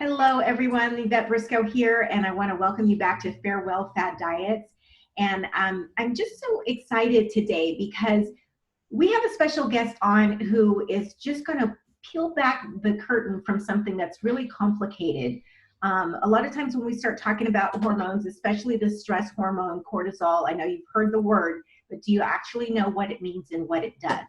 Hello, everyone. Yvette Briscoe here, and I want to welcome you back to Farewell Fad Diets. And I'm just so excited today because we have a special guest on who is just going to peel back the curtain from something that's really complicated. A lot of times when we start talking about hormones, especially the stress hormone, cortisol, I know you've heard the word, but do you actually know what it means and what it does?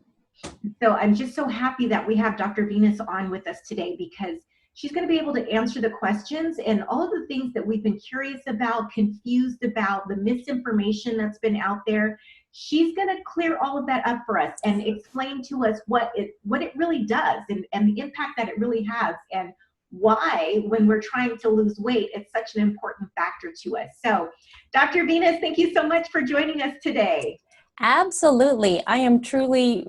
So I'm just so happy that we have Dr. Venus on with us today because she's going to be able to answer the questions and all of the things that we've been curious about, confused about, the misinformation that's been out there. She's going to clear all of that up for us and explain to us what it really does and the impact that it really has and why, when we're trying to lose weight, it's such an important factor to us. So, Dr. Venus, thank you so much for joining us today. Absolutely. I am truly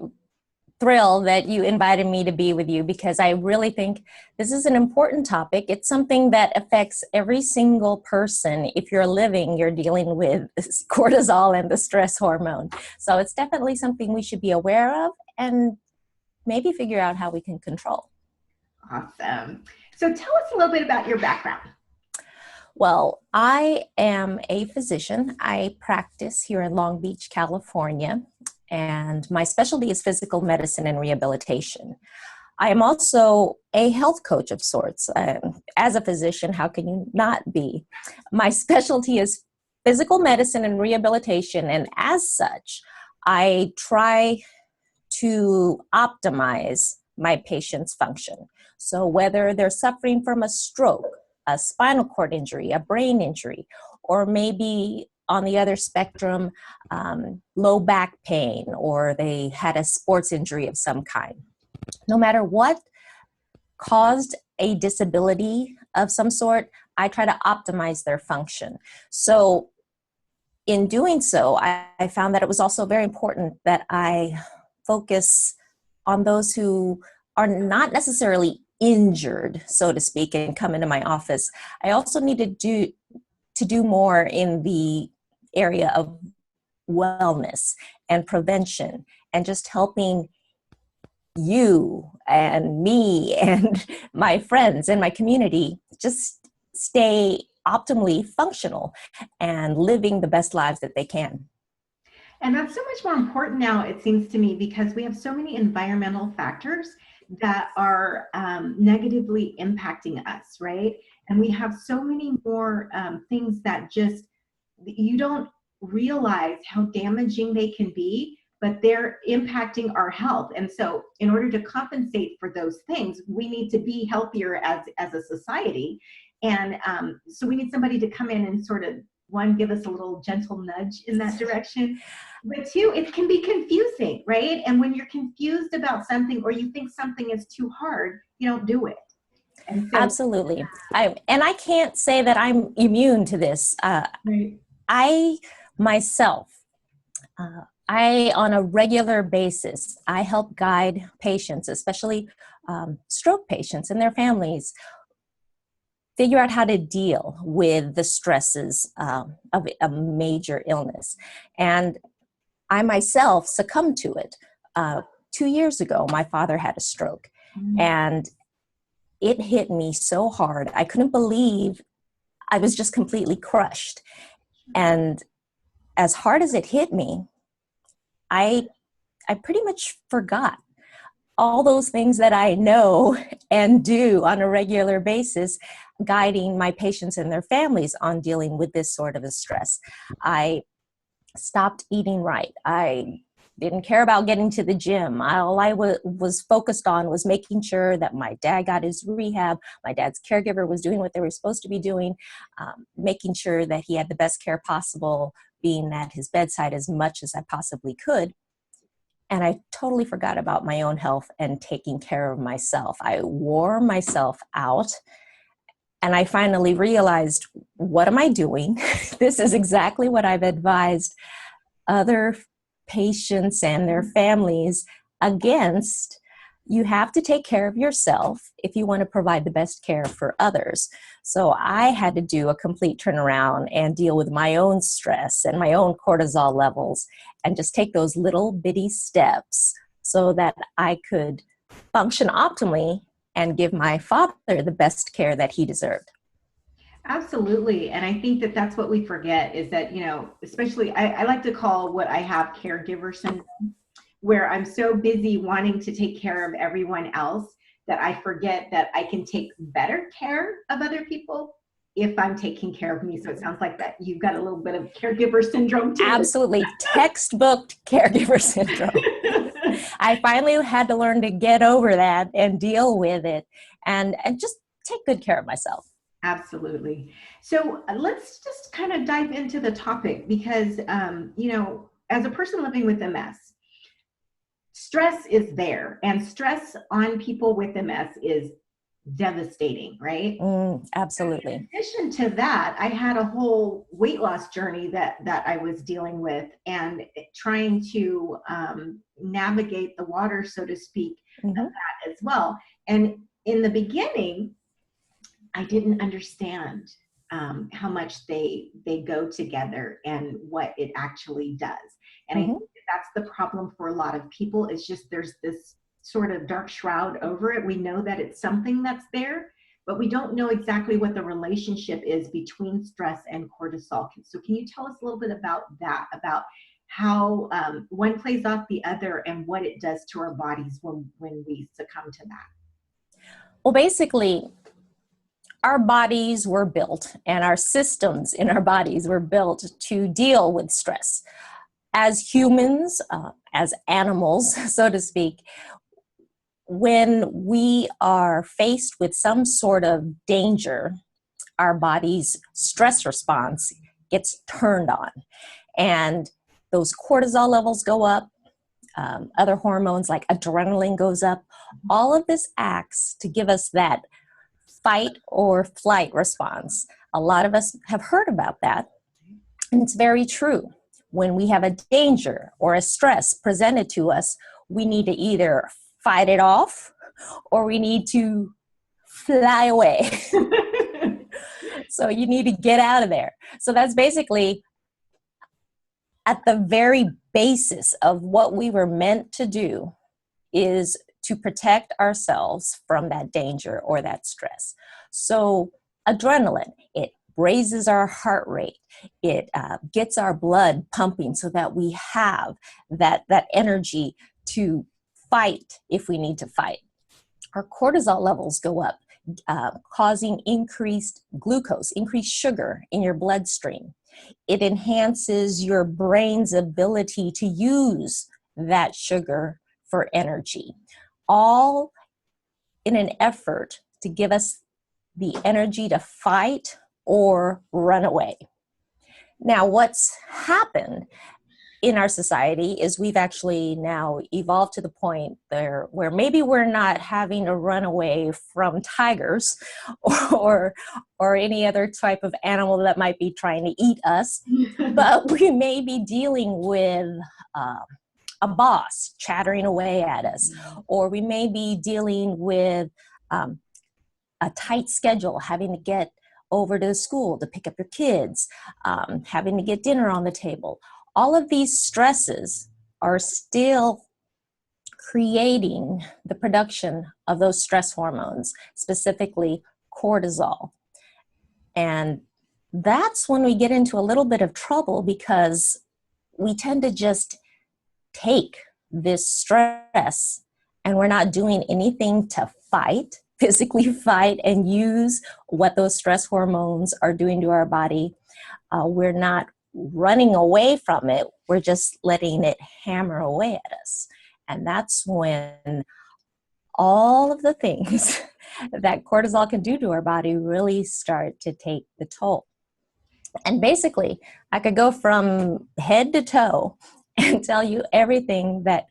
thrilled that you invited me to be with you because I really think this is an important topic. It's something that affects every single person. If you're living, you're dealing with cortisol and the stress hormone. So it's definitely something we should be aware of and maybe figure out how we can control. Awesome. So tell us a little bit about your background. Well, I am a physician. I practice here in Long Beach, California, and my specialty is physical medicine and rehabilitation. I am also a health coach of sorts. As a physician, how can you not be? My specialty is physical medicine and rehabilitation, and as such, I try to optimize my patients' function. So whether they're suffering from a stroke, a spinal cord injury, a brain injury, or maybe on the other spectrum, low back pain, or they had a sports injury of some kind. No matter what caused a disability of some sort, I try to optimize their function. So in doing so, I found that it was also very important that I focus on those who are not necessarily injured, so to speak, and come into my office. I also needed to do more in the area of wellness and prevention and just helping you and me and my friends and my community just stay optimally functional and living the best lives that they can. And that's so much more important now, it seems to me, because we have so many environmental factors that are negatively impacting us, right? And we have so many more things that just, you don't realize how damaging they can be, but they're impacting our health. And so in order to compensate for those things, we need to be healthier as a society. And so we need somebody to come in and sort of, one, give us a little gentle nudge in that direction. But two, it can be confusing, right? And when you're confused about something or you think something is too hard, you don't do it. And so, absolutely. I can't say that I'm immune to this. Right. I myself, on a regular basis, I help guide patients, especially stroke patients and their families, figure out how to deal with the stresses of a major illness. And I myself succumbed to it. 2 years ago, my father had a stroke, and it hit me so hard. I couldn't believe I was just completely crushed. And as hard as it hit me, I pretty much forgot all those things that I know and do on a regular basis, guiding my patients and their families on dealing with this sort of a stress. I stopped eating right. I didn't care about getting to the gym. All I was focused on was making sure that my dad got his rehab, my dad's caregiver was doing what they were supposed to be doing, making sure that he had the best care possible, being at his bedside as much as I possibly could. And I totally forgot about my own health and taking care of myself. I wore myself out. And I finally realized, what am I doing? This is exactly what I've advised other patients and their families against. You have to take care of yourself if you want to provide the best care for others. So I had to do a complete turnaround and deal with my own stress and my own cortisol levels and just take those little bitty steps so that I could function optimally and give my father the best care that he deserved. Absolutely. And I think that that's what we forget is that, especially I like to call what I have caregiver syndrome, where I'm so busy wanting to take care of everyone else that I forget that I can take better care of other people if I'm taking care of me. So it sounds like that you've got a little bit of caregiver syndrome too. Absolutely. Textbook caregiver syndrome. I finally had to learn to get over that and deal with it and just take good care of myself. Absolutely. So let's just kind of dive into the topic because, as a person living with MS, stress is there, and stress on people with MS is devastating, right? Absolutely. In addition to that, I had a whole weight loss journey that I was dealing with and trying to navigate the water, so to speak, of that as well. And in the beginning, I didn't understand how much they go together and what it actually does. And I think that's the problem for a lot of people is just there's this sort of dark shroud over it. We know that it's something that's there, but we don't know exactly what the relationship is between stress and cortisol. So can you tell us a little bit about that, about how one plays off the other and what it does to our bodies when we succumb to that? Well, basically, our bodies were built and our systems in our bodies were built to deal with stress. As humans, as animals, so to speak, when we are faced with some sort of danger, our body's stress response gets turned on. And those cortisol levels go up, other hormones like adrenaline goes up. All of this acts to give us that fight or flight response. A lot of us have heard about that, and it's very true. When we have a danger or a stress presented to us, we need to either fight it off or we need to fly away. So you need to get out of there. So that's basically at the very basis of what we were meant to do, is to protect ourselves from that danger or that stress. So adrenaline, it raises our heart rate. It gets our blood pumping so that we have that energy to fight if we need to fight. Our cortisol levels go up, causing increased glucose, increased sugar in your bloodstream. It enhances your brain's ability to use that sugar for energy, all in an effort to give us the energy to fight or run away. Now, what's happened in our society is we've actually now evolved to the point there where maybe we're not having to run away from tigers or any other type of animal that might be trying to eat us, but we may be dealing with a boss chattering away at us, or we may be dealing with a tight schedule, having to get over to the school to pick up your kids, having to get dinner on the table. All of these stresses are still creating the production of those stress hormones, specifically cortisol. And that's when we get into a little bit of trouble, because we tend to just take this stress and we're not doing anything to fight, physically fight and use what those stress hormones are doing to our body. We're not running away from it. We're just letting it hammer away at us. And that's when all of the things that cortisol can do to our body really start to take the toll. And basically, I could go from head to toe and tell you everything that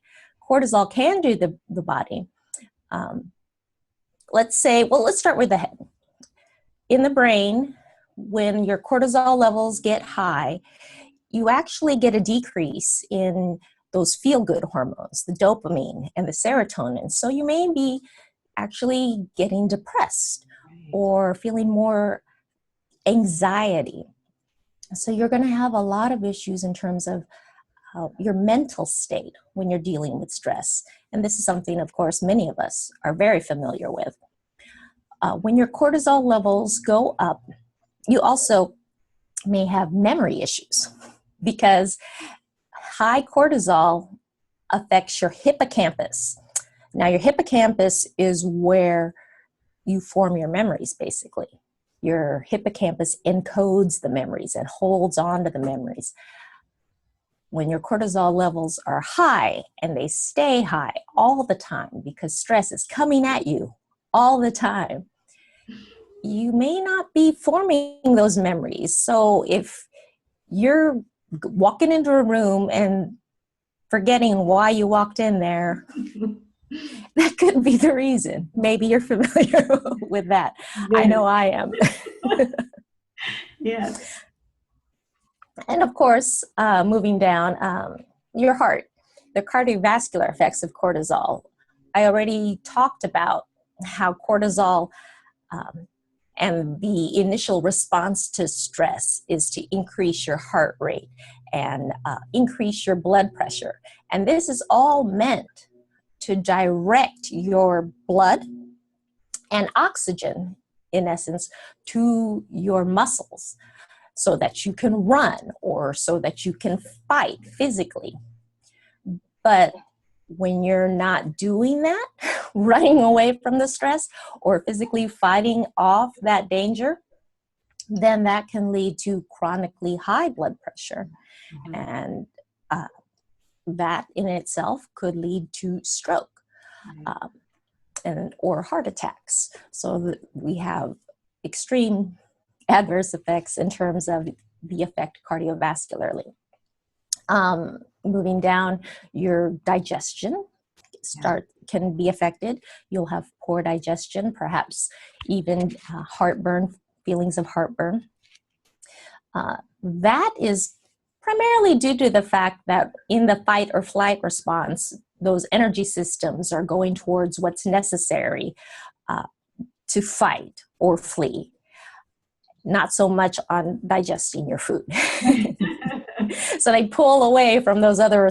cortisol can do to the body. Let's start with the head. In the brain, when your cortisol levels get high, you actually get a decrease in those feel-good hormones, the dopamine and the serotonin. So you may be actually getting depressed or feeling more anxiety. So you're going to have a lot of issues in terms of your mental state when you're dealing with stress. And this is something, of course, many of us are very familiar with. When your cortisol levels go up, you also may have memory issues because high cortisol affects your hippocampus. Now, your hippocampus is where you form your memories, basically. Your hippocampus encodes the memories and holds on to the memories. When your cortisol levels are high, and they stay high all the time because stress is coming at you all the time, you may not be forming those memories. So if you're walking into a room and forgetting why you walked in there, that could be the reason. Maybe you're familiar with that. I know I am. Yes. And of course, moving down, your heart, the cardiovascular effects of cortisol. I already talked about how cortisol and the initial response to stress is to increase your heart rate and increase your blood pressure. And this is all meant to direct your blood and oxygen, in essence, to your muscles so that you can run or so that you can fight physically. But when you're not doing that, running away from the stress or physically fighting off that danger, then that can lead to chronically high blood pressure. Mm-hmm. And that in itself could lead to stroke or heart attacks. So we have extreme adverse effects in terms of the effect cardiovascularly. Moving down, your digestion can be affected. You'll have poor digestion, perhaps even heartburn, feelings of heartburn. That is primarily due to the fact that in the fight or flight response, those energy systems are going towards what's necessary to fight or flee, not so much on digesting your food. So they pull away from those other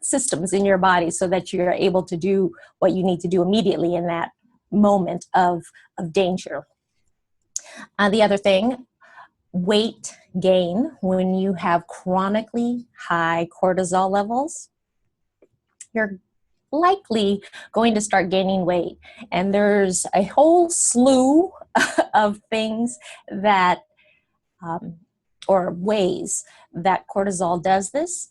systems in your body so that you're able to do what you need to do immediately in that moment of danger. The other thing, weight gain. When you have chronically high cortisol levels, you're likely going to start gaining weight. And there's a whole slew of things that or ways that cortisol does this.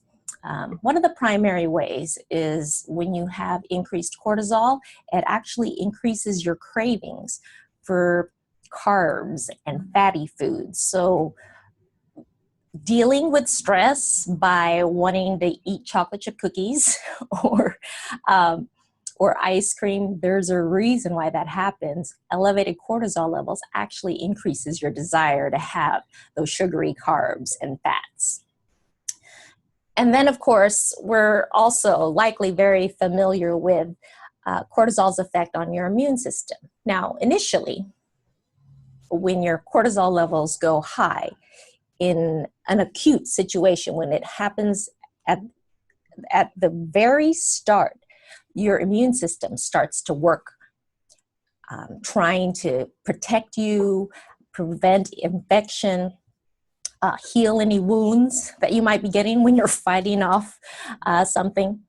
One of the primary ways is when you have increased cortisol, it actually increases your cravings for carbs and fatty foods. So dealing with stress by wanting to eat chocolate chip cookies or ice cream, there's a reason why that happens. Elevated cortisol levels actually increases your desire to have those sugary carbs and fats. And then, of course, we're also likely very familiar with cortisol's effect on your immune system. Now, initially, when your cortisol levels go high in an acute situation, when it happens at the very start, your immune system starts to work, trying to protect you, prevent infection, heal any wounds that you might be getting when you're fighting off something.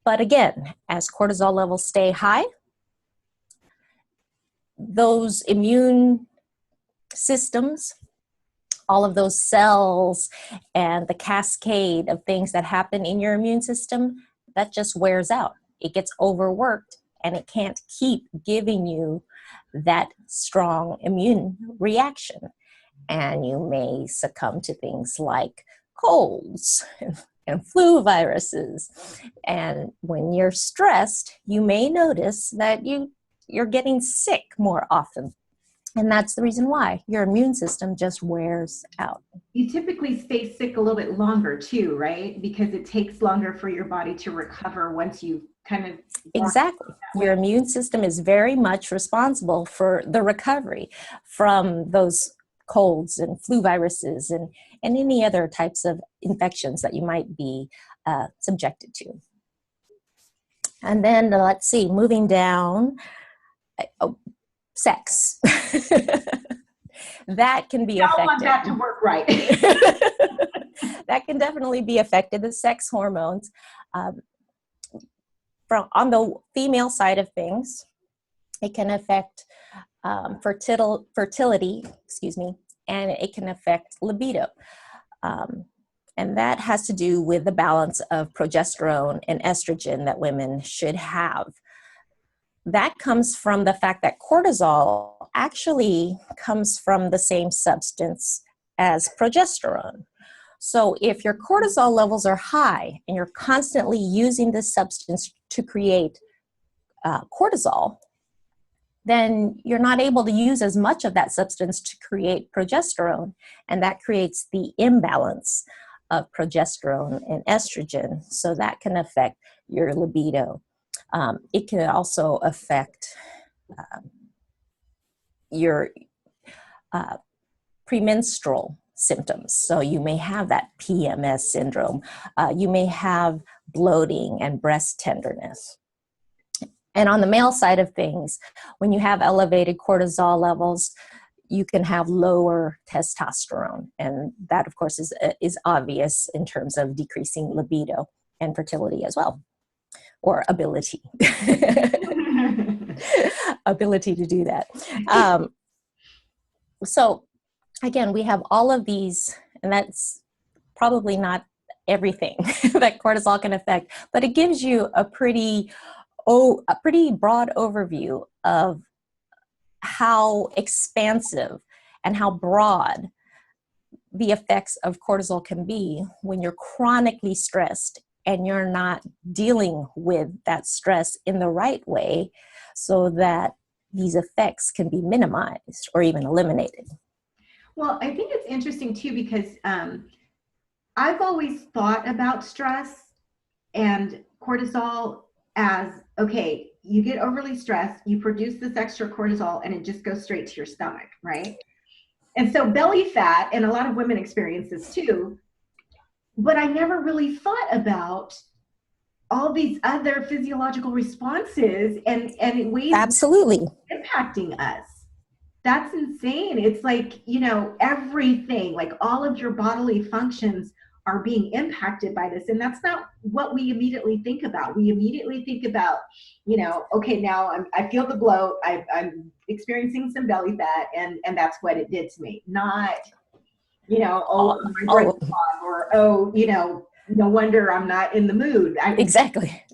But again, as cortisol levels stay high, those immune systems, all of those cells and the cascade of things that happen in your immune system, that just wears out. It gets overworked and it can't keep giving you that strong immune reaction. And you may succumb to things like colds and flu viruses. And when you're stressed, you may notice that you're getting sick more often. And that's the reason why your immune system just wears out. You typically stay sick a little bit longer too, right? Because it takes longer for your body to recover once you kind of... Exactly. Your immune system is very much responsible for the recovery from those colds and flu viruses and any other types of infections that you might be subjected to. And then let's see, moving down, sex. That can be I don't want affected. that to work right. That can definitely be affected. The sex hormones. On the female side of things, it can affect fertility, and it can affect libido. And that has to do with the balance of progesterone and estrogen that women should have. That comes from the fact that cortisol actually comes from the same substance as progesterone. So if your cortisol levels are high and you're constantly using this substance to create cortisol, then you're not able to use as much of that substance to create progesterone. And that creates the imbalance of progesterone and estrogen. So that can affect your libido. It can also affect your premenstrual symptoms. So you may have that PMS syndrome. You may have bloating and breast tenderness. And on the male side of things, when you have elevated cortisol levels, you can have lower testosterone. And that, of course, is obvious in terms of decreasing libido and fertility as well, or ability. Ability to do that. So again, we have all of these, and that's probably not everything that cortisol can affect, but it gives you a pretty broad overview of how expansive and how broad the effects of cortisol can be when you're chronically stressed and you're not dealing with that stress in the right way so that these effects can be minimized or even eliminated. Well, I think it's interesting too, because I've always thought about stress and cortisol as, okay, you get overly stressed, you produce this extra cortisol, and it just goes straight to your stomach, right? And so belly fat, and a lot of women experience this too, but I never really thought about all these other physiological responses and ways Absolutely impacting us. That's insane. It's like, everything, like all of your bodily functions are being impacted by this. And that's not what we immediately think about. We immediately think about, okay, now I feel the bloat, I'm experiencing some belly fat, and that's what it did to me. Not, my brain fog, or, no wonder I'm not in the mood. Exactly.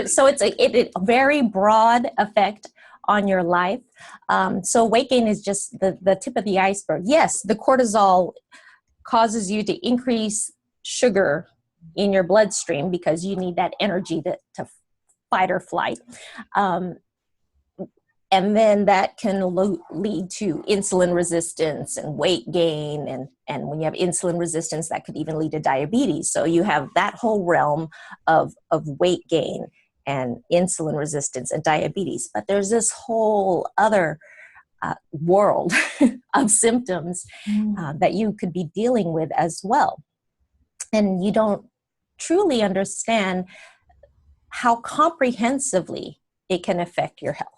So it's a very broad effect on your life. So weight gain is just the tip of the iceberg. Yes, the cortisol causes you to increase sugar in your bloodstream because you need that energy to fight or flight. And then that can lead to insulin resistance and weight gain. And when you have insulin resistance, that could even lead to diabetes. So you have that whole realm of weight gain and insulin resistance and diabetes. But there's this whole other world of symptoms that you could be dealing with as well. And you don't truly understand how comprehensively it can affect your health.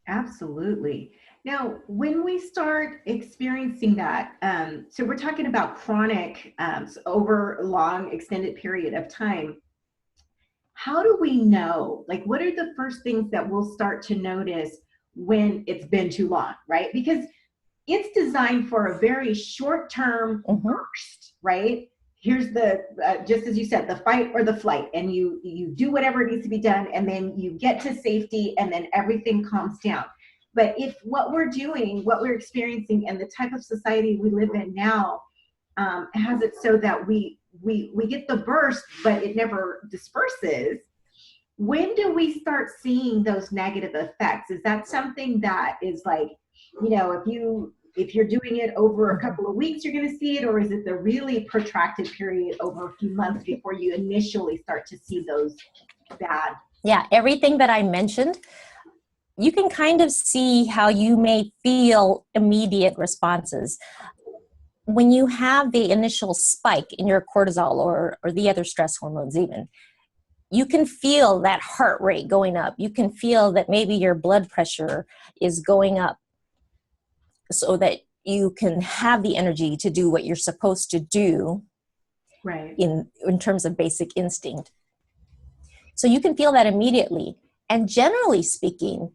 Absolutely. Now, when we start experiencing that, so we're talking about chronic, over a long extended period of time, how do we know, like, what are the first things that we'll start to notice when it's been too long, right? Because it's designed for a very short-term burst, right? Here's the, just as you said, the fight or the flight, and you do whatever needs to be done, and then you get to safety, and then everything calms down. But if what we're doing, what we're experiencing, and the type of society we live in now has it so that we get the burst, but it never disperses, when do we start seeing those negative effects? Is that something that is like, if you're doing it over a couple of weeks, you're going to see it, or is it the really protracted period over a few months before you initially start to see those bad? Yeah, everything that I mentioned, you can kind of see how you may feel immediate responses. When you have the initial spike in your cortisol or the other stress hormones even, you can feel that heart rate going up. You can feel that maybe your blood pressure is going up so that you can have the energy to do what you're supposed to do, right. in terms of basic instinct. So you can feel that immediately. And generally speaking,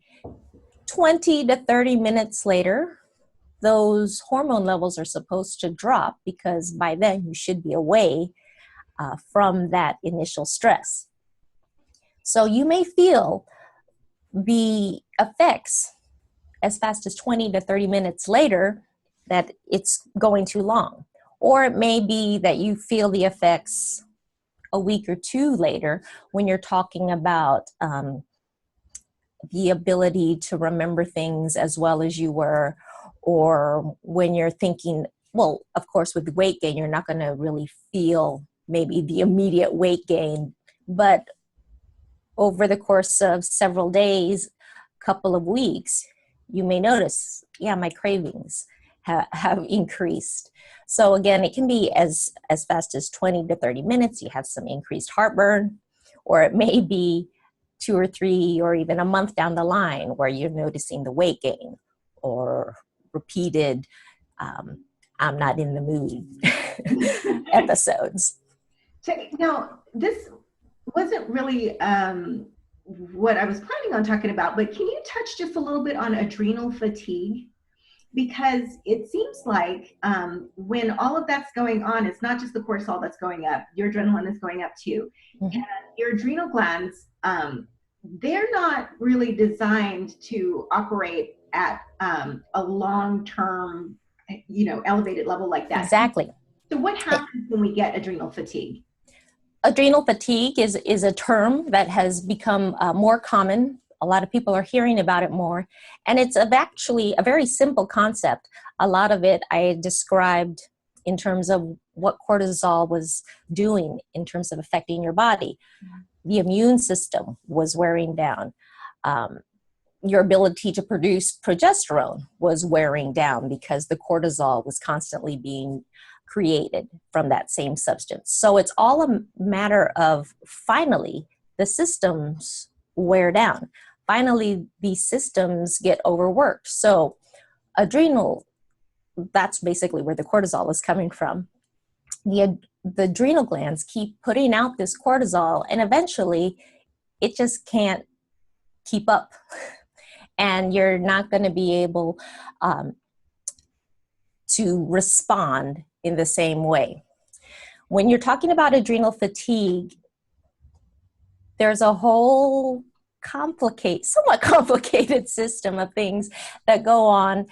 20 to 30 minutes later, those hormone levels are supposed to drop, because by then you should be away from that initial stress. So you may feel the effects as fast as 20 to 30 minutes later that it's going too long. Or it may be that you feel the effects a week or two later, when you're talking about the ability to remember things as well as you were, or when you're thinking, well, of course, with weight gain, you're not going to really feel maybe the immediate weight gain, but over the course of several days, couple of weeks, you may notice, yeah, my cravings have increased. So again, it can be as fast as 20 to 30 minutes. You have some increased heartburn, or it may be 2 or 3 or even a month down the line where you're noticing the weight gain or repeated I'm not in the mood episodes. So, now, this wasn't really what I was planning on talking about, but can you touch just a little bit on adrenal fatigue? Because it seems like when all of that's going on, it's not just the cortisol that's going up, your adrenaline is going up too. Mm-hmm. And your adrenal glands, they're not really designed to operate at a long-term, elevated level like that. Exactly. So what happens when we get adrenal fatigue? Adrenal fatigue is a term that has become more common. A lot of people are hearing about it more. And it's actually a very simple concept. A lot of it I described in terms of what cortisol was doing in terms of affecting your body. The immune system was wearing down. Your ability to produce progesterone was wearing down because the cortisol was constantly being created from that same substance. So it's all a matter of finally the systems wear down. Finally, these systems get overworked. So adrenal, that's basically where the cortisol is coming from. The adrenal glands keep putting out this cortisol, and eventually it just can't keep up. And you're not going to be able to respond in the same way. When you're talking about adrenal fatigue, there's a whole somewhat complicated system of things that go on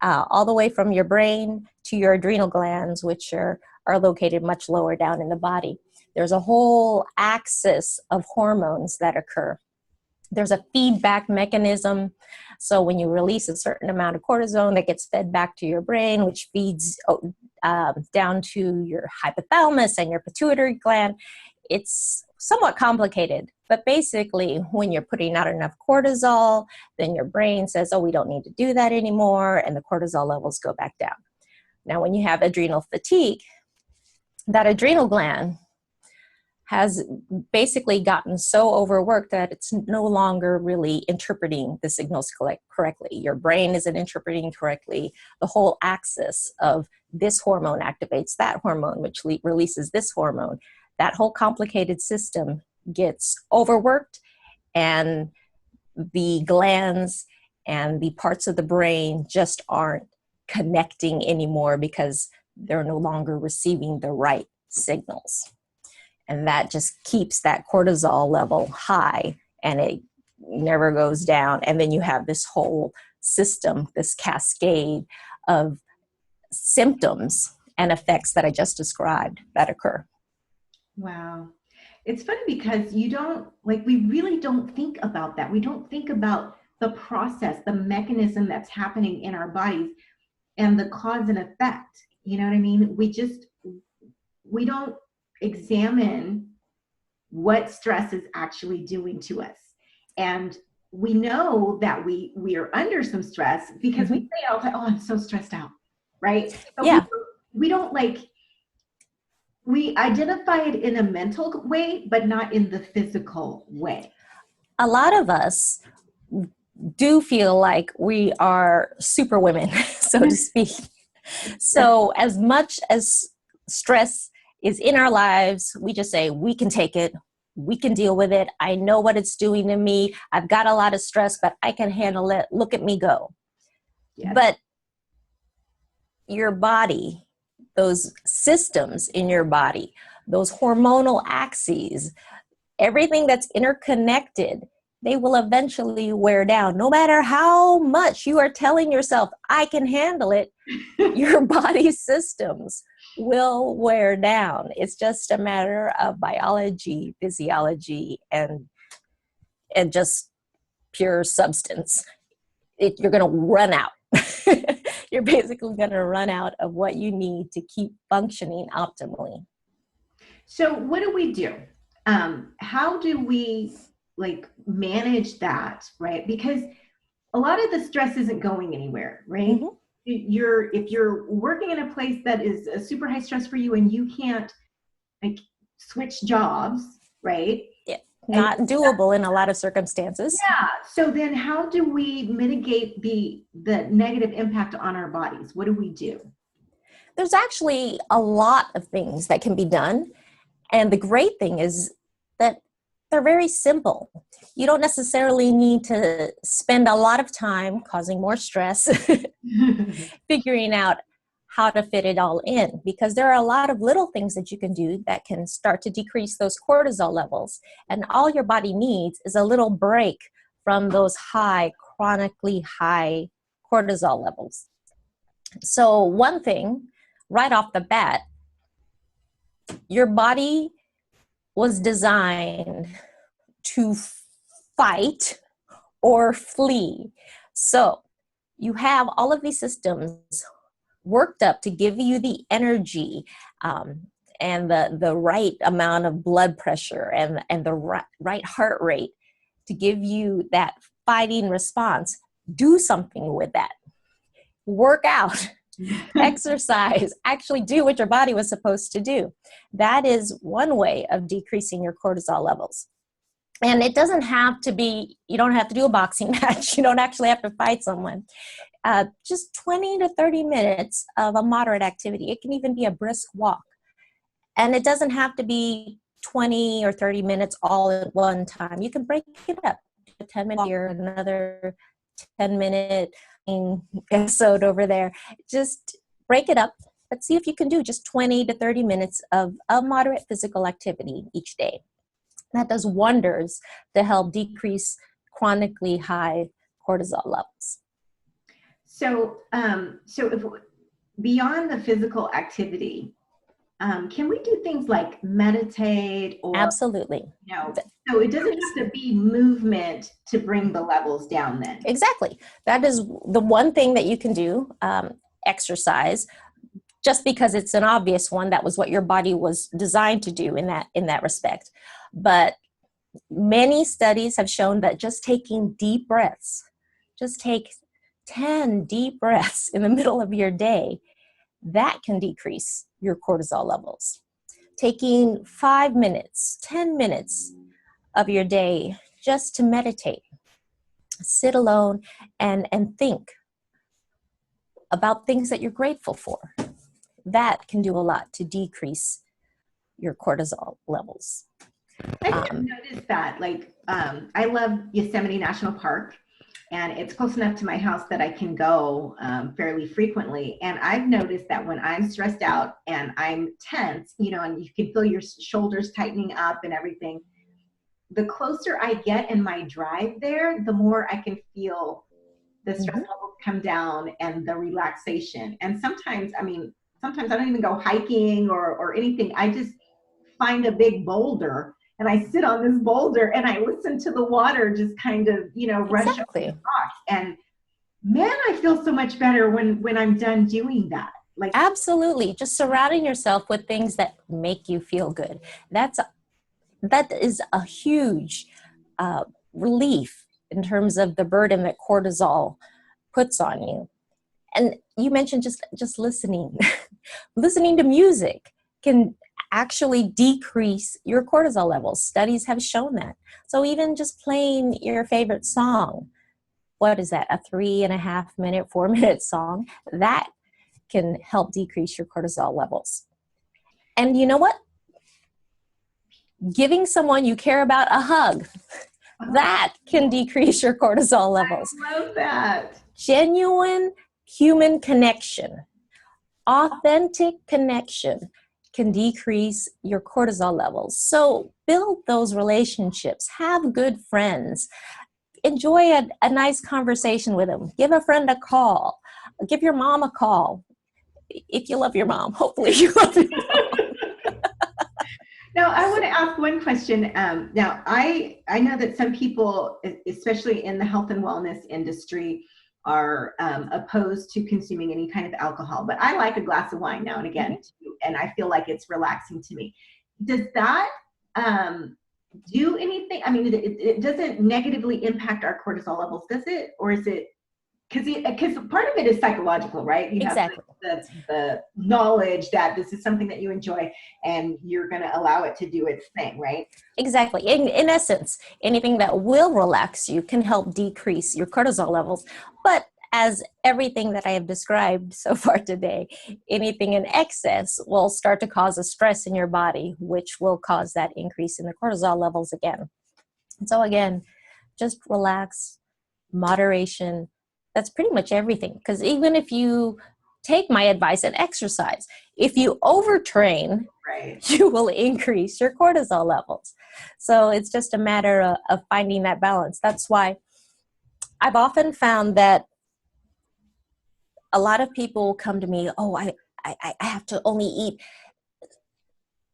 all the way from your brain to your adrenal glands, which are located much lower down in the body. There's a whole axis of hormones that occur. There's a feedback mechanism. So when you release a certain amount of cortisol, that gets fed back to your brain, which feeds down to your hypothalamus and your pituitary gland. It's somewhat complicated, but basically when you're putting out enough cortisol, then your brain says, oh, we don't need to do that anymore, and the cortisol levels go back down. Now, when you have adrenal fatigue, that adrenal gland has basically gotten so overworked that it's no longer really interpreting the signals correctly. Your brain isn't interpreting correctly. The whole axis of this hormone activates that hormone, which releases this hormone. That whole complicated system gets overworked, and the glands and the parts of the brain just aren't connecting anymore because they're no longer receiving the right signals. And that just keeps that cortisol level high, and it never goes down. And then you have this whole system, this cascade of symptoms and effects that I just described that occur. Wow. It's funny because we really don't think about that. We don't think about the process, the mechanism that's happening in our bodies and the cause and effect. You know what I mean? We don't examine what stress is actually doing to us. And we know that we are under some stress because we say all the time, oh, I'm so stressed out, right? But yeah. we don't we identify it in a mental way, but not in the physical way. A lot of us do feel like we are super women, so to speak. So as much as stress is in our lives, we just say, we can take it. We can deal with it. I know what it's doing to me. I've got a lot of stress, but I can handle it. Look at me go. Yes. But your body, those systems in your body, those hormonal axes, everything that's interconnected, they will eventually wear down. No matter how much you are telling yourself, I can handle it, your body's systems will wear down. It's just a matter of biology, physiology, and just pure substance. You're going to run out. You're basically going to run out of what you need to keep functioning optimally. So what do we do? How do we manage that, right? Because a lot of the stress isn't going anywhere, right? Mm-hmm. If you're working in a place that is a super high stress for you and you can't switch jobs, right? Yeah, not doable in a lot of circumstances. Yeah. So then how do we mitigate the negative impact on our bodies? What do we do? There's actually a lot of things that can be done. And the great thing is that they're very simple. You don't necessarily need to spend a lot of time causing more stress, figuring out how to fit it all in, because there are a lot of little things that you can do that can start to decrease those cortisol levels. And all your body needs is a little break from those chronically high cortisol levels. So one thing, right off the bat, your body was designed to fight or flee. So you have all of these systems worked up to give you the energy and the right amount of blood pressure and the right heart rate to give you that fighting response. Do something with that. Work out. Exercise, actually do what your body was supposed to do. That is one way of decreasing your cortisol levels. And it doesn't have to be, you don't have to do a boxing match. You don't actually have to fight someone. Just 20 to 30 minutes of a moderate activity. It can even be a brisk walk. And it doesn't have to be 20 or 30 minutes all at one time. You can break it up. 10 minutes here, another 10-minute episode over there. Just break it up, but see if you can do just 20 to 30 minutes of moderate physical activity each day. That does wonders to help decrease chronically high cortisol levels. So if beyond the physical activity, can we do things like meditate or? Absolutely. So it doesn't have to be movement to bring the levels down then. Exactly. That is the one thing that you can do, exercise, just because it's an obvious one. That was what your body was designed to do in that respect. But many studies have shown that just taking deep breaths, just take 10 deep breaths in the middle of your day, that can decrease your cortisol levels. Taking 5 minutes, 10 minutes of your day just to meditate, sit alone and think about things that you're grateful for. That can do a lot to decrease your cortisol levels. I've noticed that, I love Yosemite National Park, and it's close enough to my house that I can go fairly frequently. And I've noticed that when I'm stressed out and I'm tense, and you can feel your shoulders tightening up and everything, the closer I get in my drive there, the more I can feel the stress levels come down and the relaxation. And sometimes I don't even go hiking or anything. I just find a big boulder and I sit on this boulder and I listen to the water just kind of, rush over the rocks. And man, I feel so much better when I'm done doing that. Absolutely. Just surrounding yourself with things that make you feel good. That is a huge relief in terms of the burden that cortisol puts on you. And you mentioned just listening. Listening to music can actually decrease your cortisol levels. Studies have shown that. So even just playing your favorite song, what is that, a 3.5 minute, 4 minute song, that can help decrease your cortisol levels. And you know what? Giving someone you care about a hug, that can decrease your cortisol levels. I love that. Genuine human connection, authentic connection can decrease your cortisol levels. So build those relationships, have good friends, enjoy a nice conversation with them, give a friend a call, give your mom a call. If you love your mom, hopefully you love your mom. Now, I want to ask one question. Now, I know that some people, especially in the health and wellness industry, are opposed to consuming any kind of alcohol, but I like a glass of wine now and again, too, and I feel like it's relaxing to me. Does that do anything? I mean, it doesn't negatively impact our cortisol levels, does it? Or is it, because part of it is psychological, right? You Exactly. have the knowledge that this is something that you enjoy and you're going to allow it to do its thing, right? Exactly. In essence, anything that will relax you can help decrease your cortisol levels. But as everything that I have described so far today, anything in excess will start to cause a stress in your body, which will cause that increase in the cortisol levels again. And so again, just relax, moderation. That's pretty much everything. Because even if you take my advice and exercise, if you overtrain, Right. you will increase your cortisol levels. So it's just a matter of finding that balance. That's why I've often found that a lot of people come to me, oh, I have to only eat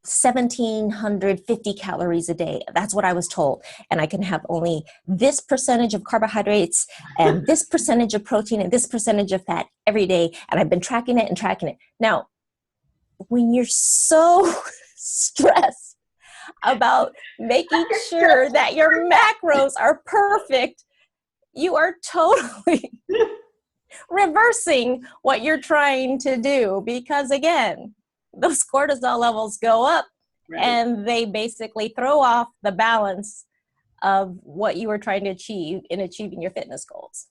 1,750 calories a day. That's what I was told. And I can have only this percentage of carbohydrates and this percentage of protein and this percentage of fat every day. And I've been tracking it and tracking it. Now, when you're so stressed about making sure that your macros are perfect, you are totally reversing what you're trying to do, because again, those cortisol levels go up, right, and they basically throw off the balance of what you were trying to achieve in achieving your fitness goals.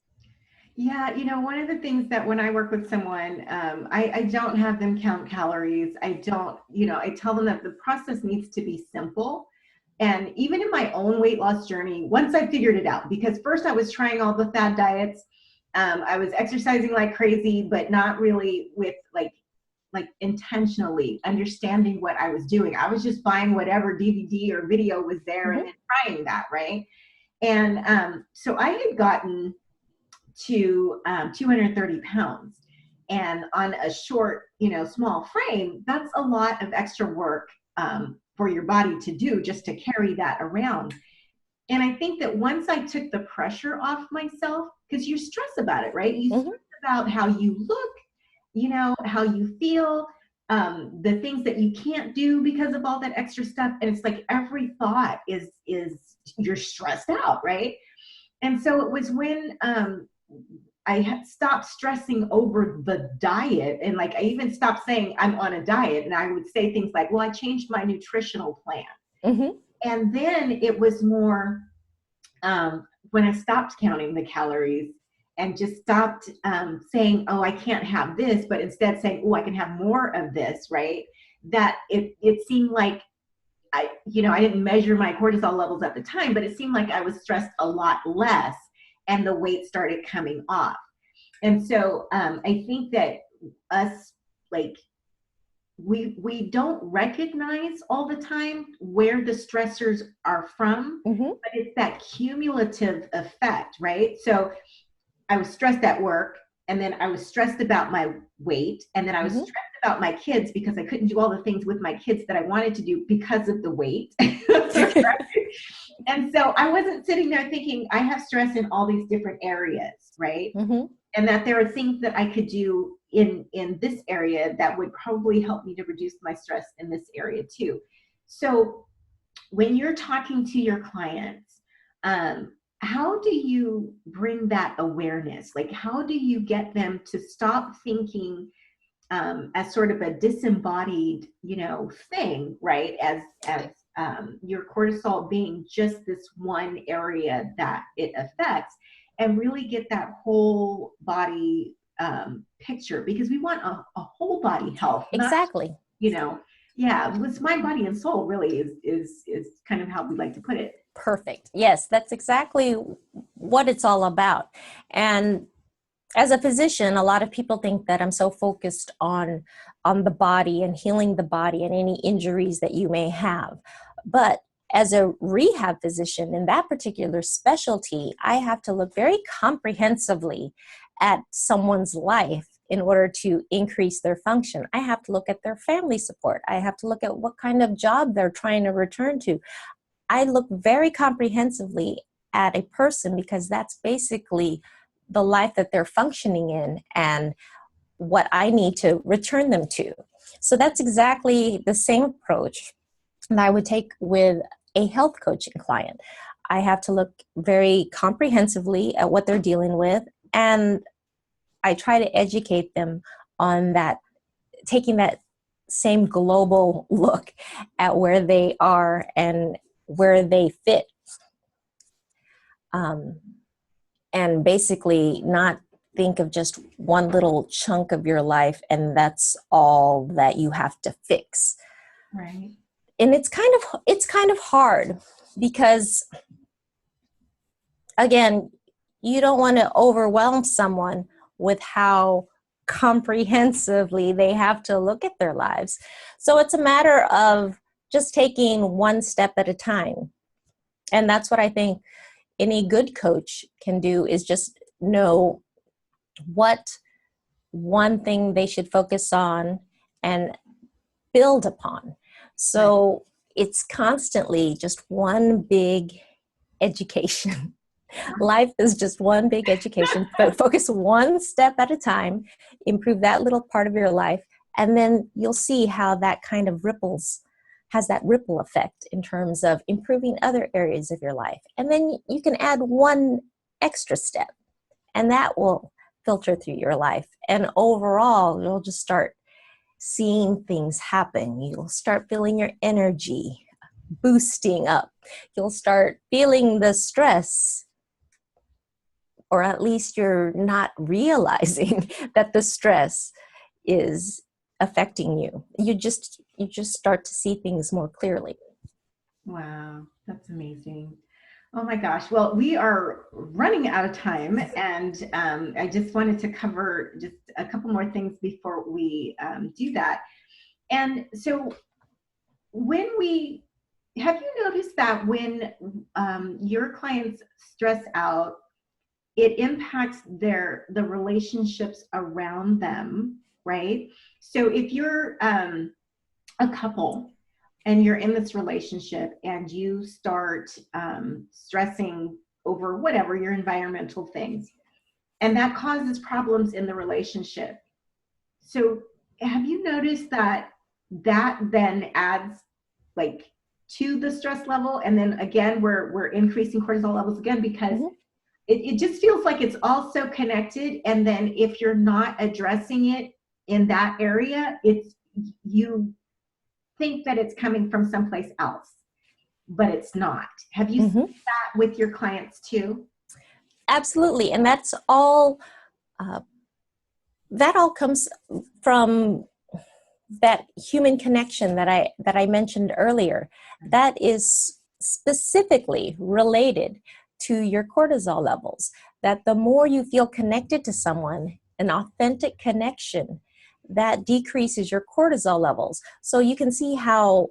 Yeah, one of the things that when I work with someone, I don't have them count calories. I don't, I tell them that the process needs to be simple. And even in my own weight loss journey, once I figured it out, because first I was trying all the fad diets, I was exercising like crazy, but not really with like intentionally understanding what I was doing. I was just buying whatever DVD or video was there and then trying that, right? And so I had gotten to 230 pounds. And on a short, small frame, that's a lot of extra work for your body to do just to carry that around. And I think that once I took the pressure off myself, because you stress about it, right? You stress about how you look, how you feel, the things that you can't do because of all that extra stuff. And it's like every thought is you're stressed out, right? And so it was when I had stopped stressing over the diet, and like I even stopped saying I'm on a diet, and I would say things like, well, I changed my nutritional plan. And then it was more when I stopped counting the calories and just stopped saying, oh, I can't have this, but instead saying, oh, I can have more of this, right? That it seemed like I didn't measure my cortisol levels at the time, but it seemed like I was stressed a lot less and the weight started coming off. And so I think that us, like, we don't recognize all the time where the stressors are from, but it's that cumulative effect, right? So I was stressed at work, and then I was stressed about my weight, and then I was stressed about my kids because I couldn't do all the things with my kids that I wanted to do because of the weight. And so I wasn't sitting there thinking I have stress in all these different areas, right? And that there are things that I could do in this area that would probably help me to reduce my stress in this area too. So when you're talking to your clients, how do you bring that awareness? Like, how do you get them to stop thinking as sort of a disembodied, thing, right? As your cortisol being just this one area that it affects, and really get that whole body picture, because we want a whole body health, Exactly. yeah, it's mind, body, and soul really is kind of how we like to put it. Perfect. Yes, that's exactly what it's all about. And as a physician, a lot of people think that I'm so focused on the body and healing the body and any injuries that you may have. But as a rehab physician in that particular specialty, I have to look very comprehensively at someone's life in order to increase their function. I have to look at their family support. I have to look at what kind of job they're trying to return to. I look very comprehensively at a person, because that's basically the life that they're functioning in and what I need to return them to. So that's exactly the same approach that I would take with a health coaching client. I have to look very comprehensively at what they're dealing with, and I try to educate them on that, taking that same global look at where they are and where they fit. And basically not think of just one little chunk of your life and that's all that you have to fix. Right. And it's kind of hard, because again, you don't want to overwhelm someone with how comprehensively they have to look at their lives. So it's a matter of just taking one step at a time. And that's what I think any good coach can do, is just know what one thing they should focus on and build upon. So it's constantly just one big education. Life is just one big education, but focus one step at a time, improve that little part of your life, and then you'll see how that kind of has that ripple effect in terms of improving other areas of your life. And then you can add one extra step, and that will filter through your life. And overall, you'll just start seeing things happen. You'll start feeling your energy boosting up. You'll start feeling the stress, or at least you're not realizing that the stress is affecting you. You just start to see things more clearly. Wow, that's amazing. Oh my gosh. Well, we are running out of time, and I just wanted to cover just a couple more things before we do that. And so have you noticed that when your clients stress out, it impacts the relationships around them, right? So if you're a couple and you're in this relationship and you start stressing over whatever your environmental things, and that causes problems in the relationship. So have you noticed that then adds like to the stress level, and then again we're increasing cortisol levels again, because it just feels like it's all so connected. And then if you're not addressing it in that area, you think that it's coming from someplace else, but it's not. Have you seen that with your clients too? Absolutely. And that's all, that all comes from that human connection that I mentioned earlier. That is specifically related to your cortisol levels. That the more you feel connected to someone, an authentic connection, that decreases your cortisol levels. So you can see how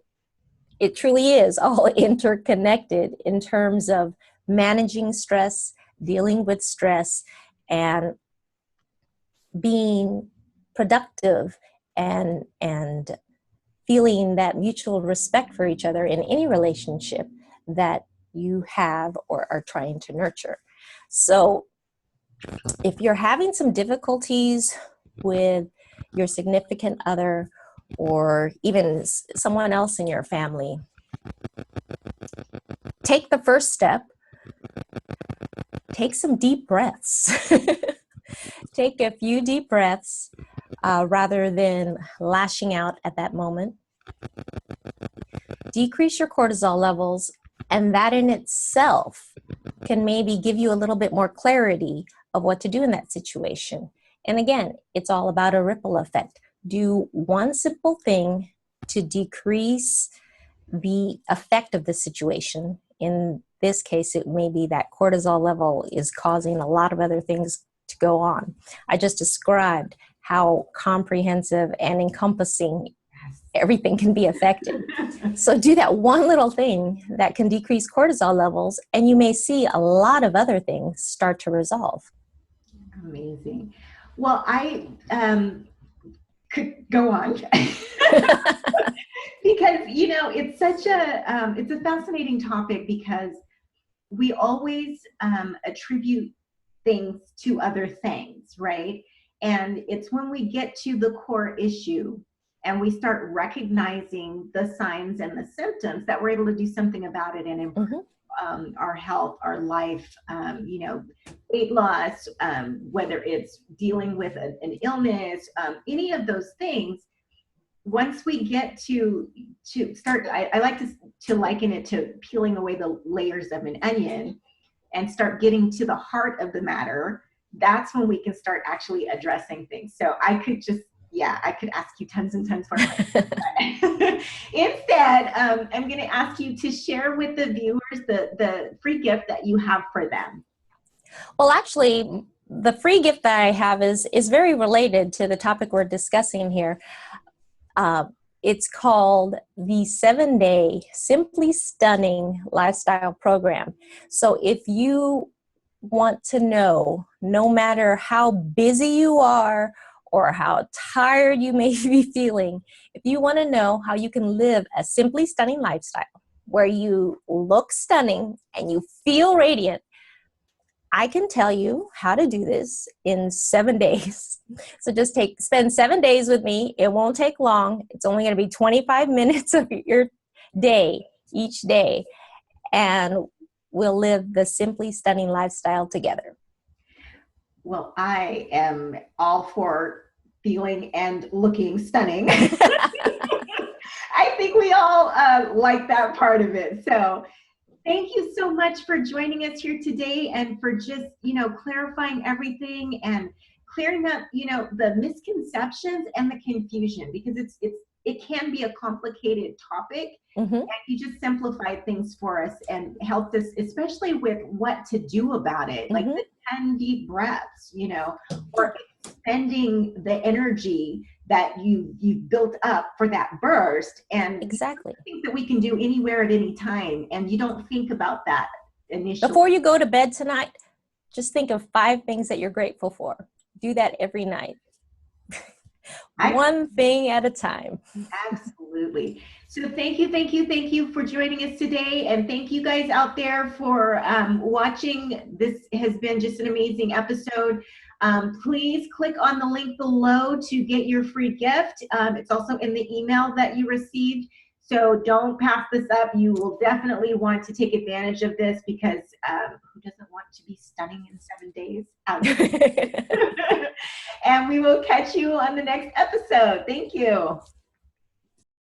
it truly is all interconnected in terms of managing stress, dealing with stress, and being productive and feeling that mutual respect for each other in any relationship that you have or are trying to nurture. So if you're having some difficulties with your significant other or even someone else in your family, take the first step. Take some deep breaths. Take a few deep breaths. rather than lashing out at that moment. Decrease your cortisol levels, and that in itself can maybe give you a little bit more clarity of what to do in that situation. And again, it's all about a ripple effect. Do one simple thing to decrease the effect of the situation. In this case, it may be that cortisol level is causing a lot of other things to go on. I just described how comprehensive and encompassing everything can be affected. So do that one little thing that can decrease cortisol levels, and you may see a lot of other things start to resolve. Amazing. Well, I could go on because, you know, it's such it's a fascinating topic, because we always attribute things to other things, right? And it's when we get to the core issue and we start recognizing the signs and the symptoms that we're able to do something about it and improve our health, our life, you know, weight loss, whether it's dealing with an illness, any of those things. Once we get to start, I like to liken it to peeling away the layers of an onion and start getting to the heart of the matter. That's when we can start actually addressing things. So I could just, I could ask you tons and tons more questions. Instead, I'm going to ask you to share with the viewers the free gift that you have for them. Well, actually, the free gift that I have is very related to the topic we're discussing here. It's called the 7-Day Simply Stunning Lifestyle Program. So if you want to know, no matter how busy you are or how tired you may be feeling, if you want to know how you can live a simply stunning lifestyle where you look stunning and you feel radiant, I can tell you how to do this in 7 days. So just spend 7 days with me. It won't take long. It's only going to be 25 minutes of your day, each day. And we'll live the simply stunning lifestyle together. Well, I am all for feeling and looking stunning. I think we all like that part of it. So thank you so much for joining us here today and for just, you know, clarifying everything and clearing up, you know, the misconceptions and the confusion, because it can be a complicated topic. And you just simplified things for us and helped us, especially with what to do about it, like the 10 deep breaths, you know, or expending the energy that you've built up for that burst. And exactly, things that we can do anywhere at any time, and you don't think about that initially. Before you go to bed tonight, just think of 5 things that you're grateful for. Do that every night. One thing at a time. Absolutely. So thank you for joining us today, and thank you guys out there for watching. This has been just an amazing episode. Please click on the link below to get your free gift. It's also in the email that you received. So don't pass this up. You will definitely want to take advantage of this, because who doesn't want to be stunning in 7 days? And we will catch you on the next episode. Thank you.